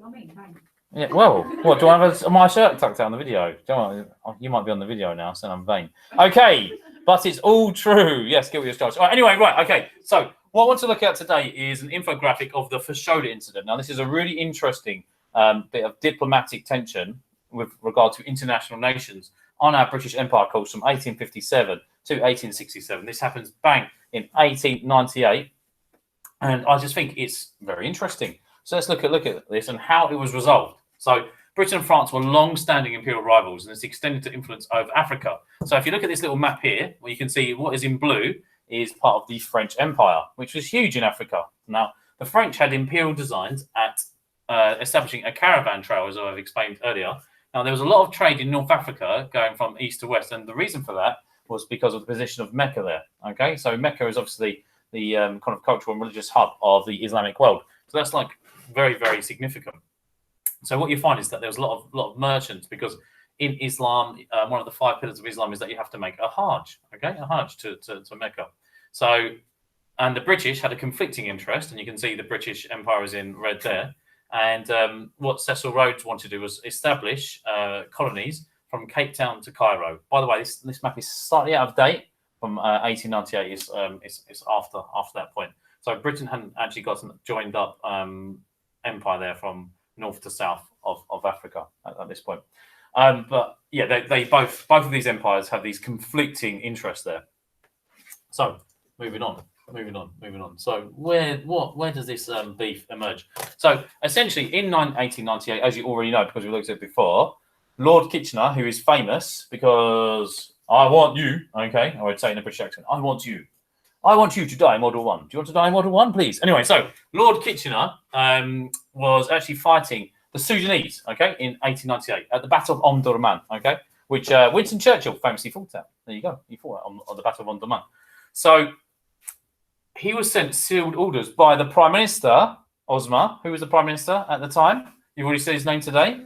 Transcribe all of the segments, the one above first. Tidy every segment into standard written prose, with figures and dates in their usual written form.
I mean, bang. Yeah, well, what, do I have my shirt tucked out on the video? You might be on the video now, so I'm vain. Okay, but it's all true. Yes, guilty as charged. All right, anyway, right, okay. So what I want to look at today is an infographic of the Fashoda Incident. Now, this is a really interesting bit of diplomatic tension with regard to international nations on our British Empire course from 1857 to 1867. This happens, bang, in 1898. And I just think it's very interesting. So let's look at this and how it was resolved. So Britain and France were long-standing imperial rivals, and it's extended to influence over Africa. So if you look at this little map here, well, you can see what is in blue is part of the French Empire, which was huge in Africa. Now, the French had imperial designs at establishing a caravan trail, as I've explained earlier. Now, there was a lot of trade in North Africa going from east to west, and the reason for that was because of the position of Mecca there. Okay, so Mecca is obviously the kind of cultural and religious hub of the Islamic world. So that's like very, very significant. So what you find is that there's a lot of merchants, because in Islam, one of the 5 pillars of Islam is that you have to make a Hajj, okay, a Hajj to Mecca. So, and the British had a conflicting interest, and you can see the British Empire is in red there. And what Cecil Rhodes wanted to do was establish colonies from Cape Town to Cairo. By the way, this map is slightly out of date from 1898. It's after that point. So Britain hadn't actually got some joined up empire there from north to south of Africa at this point. But yeah, they both of these empires have these conflicting interests there. So moving on. So where does this beef emerge? So essentially in 1898, as you already know, because we looked at it before, Lord Kitchener, who is famous because I want you, okay, I would say in a British accent, I want you to die Model 1. Do you want to die Model 1, please? Anyway, so Lord Kitchener was actually fighting the Sudanese, okay, in 1898 at the Battle of Omdurman, okay, which Winston Churchill famously fought at. There you go, he fought on the Battle of Omdurman. So he was sent sealed orders by the Prime Minister, Osmer, who was the Prime Minister at the time. You've already said his name today.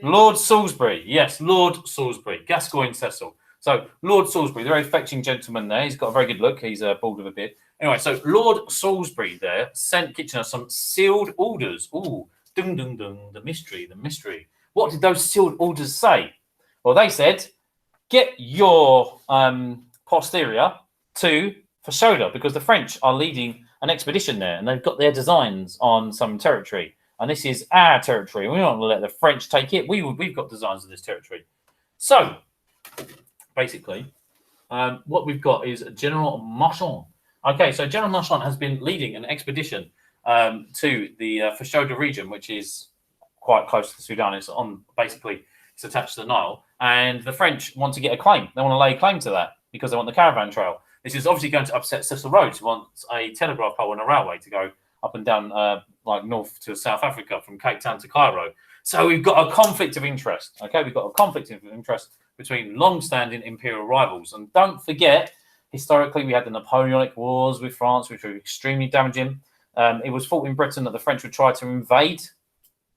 Lord Salisbury. Yes, Lord Salisbury. Gascoigne Cecil. So Lord Salisbury, the very fetching gentleman there. He's got a very good look. He's bald with a beard. Anyway, so Lord Salisbury there sent Kitchener some sealed orders. Ooh, ding, ding, ding, the mystery. What did those sealed orders say? Well, they said, get your posterior to Fashoda, because the French are leading an expedition there, and they've got their designs on some territory. And this is our territory. We're not going to let the French take it. We've got designs of this territory. So, basically, what we've got is General Marchand. Okay, so General Marchand has been leading an expedition to the Fashoda region, which is quite close to Sudan. It's attached to the Nile. And the French want to get a claim. They want to lay claim to that because they want the caravan trail. This is obviously going to upset Cecil Rhodes, who wants a telegraph pole and a railway to go up and down like north to South Africa from Cape Town to Cairo. So we've got a conflict of interest. Okay, we've got a conflict of interest between long-standing imperial rivals. And don't forget, historically, we had the Napoleonic Wars with France, which were extremely damaging. It was thought in Britain that the French would try to invade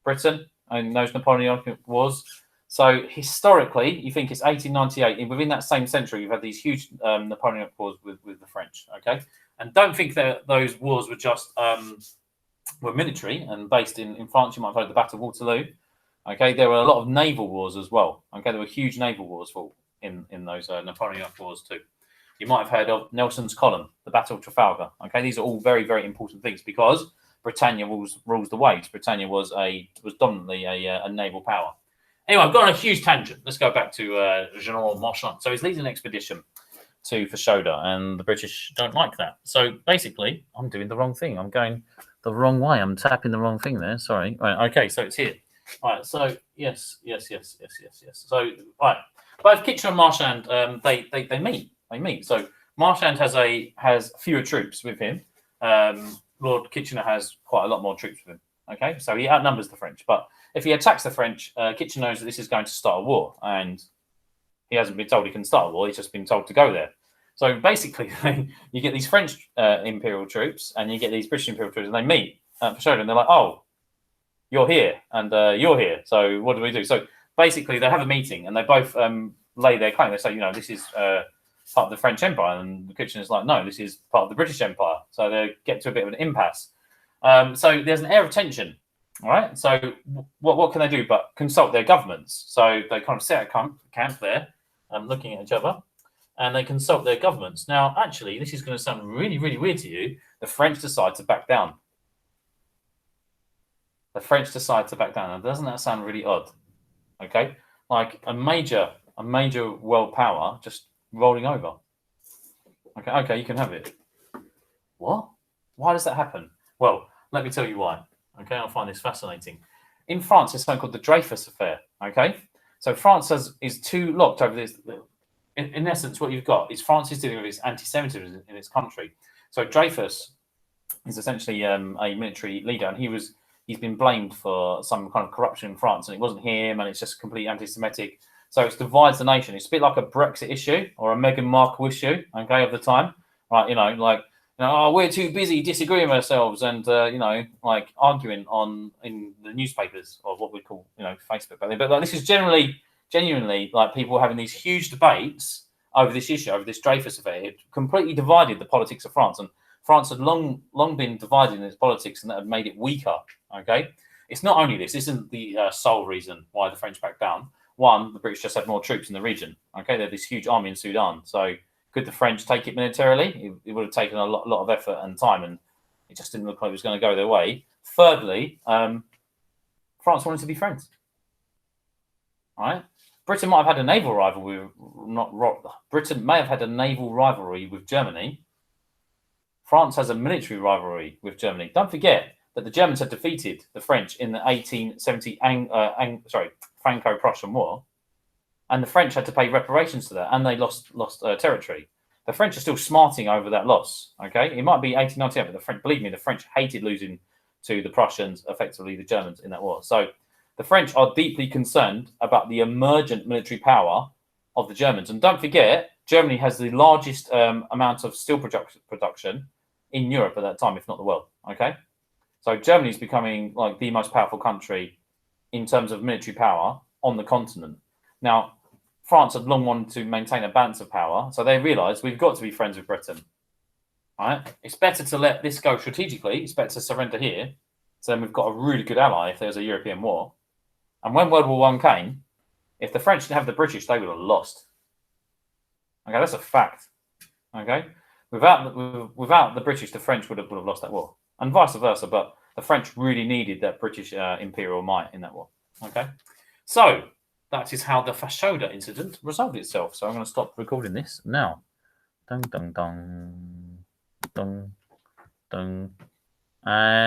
Britain in those Napoleonic Wars. So historically, you think it's 1898, and within that same century, you've had these huge Napoleonic Wars with the French. Okay, and don't think that those wars were just were military and based in France. You might have heard the Battle of Waterloo. Okay, there were a lot of naval wars as well. Okay, there were huge naval wars fought in those Napoleonic Wars too. You might have heard of Nelson's Column, the Battle of Trafalgar. Okay, these are all very, very important things because Britannia rules the waves. Britannia was dominantly a naval power. Anyway, I've gone on a huge tangent. Let's go back to General Marchand. So he's leading an expedition to Fashoda, and the British don't like that. So basically, I'm doing the wrong thing. I'm going the wrong way. I'm tapping the wrong thing there. Sorry. Right, okay, so it's here. All right, so yes. So, all right, both Kitchener and Marchand, they meet. So Marchand has fewer troops with him. Lord Kitchener has quite a lot more troops with him. Okay, so he outnumbers the French, but if he attacks the French, Kitchener knows that this is going to start a war, and he hasn't been told he can start a war. He's just been told to go there. So basically, you get these French imperial troops, and you get these British imperial troops, and they meet at Fashoda, and they're like, "Oh, you're here, and you're here. So what do we do?" So basically, they have a meeting, and they both lay their claim. They say, this is part of the French Empire, and the Kitchener's like, "No, this is part of the British Empire." So they get to a bit of an impasse. So there's an air of tension. All right. So what can they do but consult their governments? So they kind of set a camp there, looking at each other, and they consult their governments. Now, actually, this is going to sound really, really weird to you. The French decide to back down. The French decide to back down. Now, doesn't that sound really odd? Okay, like a major world power just rolling over. Okay, you can have it. What? Why does that happen? Well, let me tell you why. Okay, I find this fascinating. In France, it's something called the Dreyfus Affair. Okay, so France is too locked over this. In essence, what you've got is France is dealing with its anti-Semitism in its country. So Dreyfus is essentially a military leader, and he's been blamed for some kind of corruption in France, and it wasn't him, and it's just completely anti-Semitic. So it divides the nation. It's a bit like a Brexit issue or a Meghan Markle issue, okay, of the time, right? Oh, we're too busy disagreeing with ourselves and like arguing in the newspapers or what we call Facebook. But like, this is genuinely like people having these huge debates over this issue, over this Dreyfus affair. It completely divided the politics of France, and France had long been divided in its politics, and that had made it weaker. Okay, it's not only this. This isn't the sole reason why the French backed down. One, the British just had more troops in the region. Okay, they had this huge army in Sudan. So could the French take it militarily? It would have taken a lot of effort and time, and it just didn't look like it was going to go their way. Thirdly, France wanted to be friends. All right, Britain might have had a naval rivalry. Britain may have had a naval rivalry with Germany. France has a military rivalry with Germany. Don't forget that the Germans had defeated the French in the 1870 Franco-Prussian War, and the French had to pay reparations to that, and they lost territory. The French are still smarting over that loss. Okay, it might be 1898, but the French, believe me, the French hated losing to the Prussians, effectively the Germans, in that war. So the French are deeply concerned about the emergent military power of the Germans. And don't forget, Germany has the largest amount of steel production in Europe at that time, if not the world. Okay, so Germany is becoming like the most powerful country in terms of military power on the continent. Now, France had long wanted to maintain a balance of power, so they realised we've got to be friends with Britain. All right, it's better to let this go strategically. It's better to surrender here, so then we've got a really good ally if there's a European war. And when World War I came, if the French didn't have the British, they would have lost. Okay, that's a fact. Okay, without the British, the French would have lost that war, and vice versa. But the French really needed that British imperial might in that war. Okay, so that is how the Fashoda incident resolved itself. So I'm going to stop recording this now. Dun dun dun dun dun.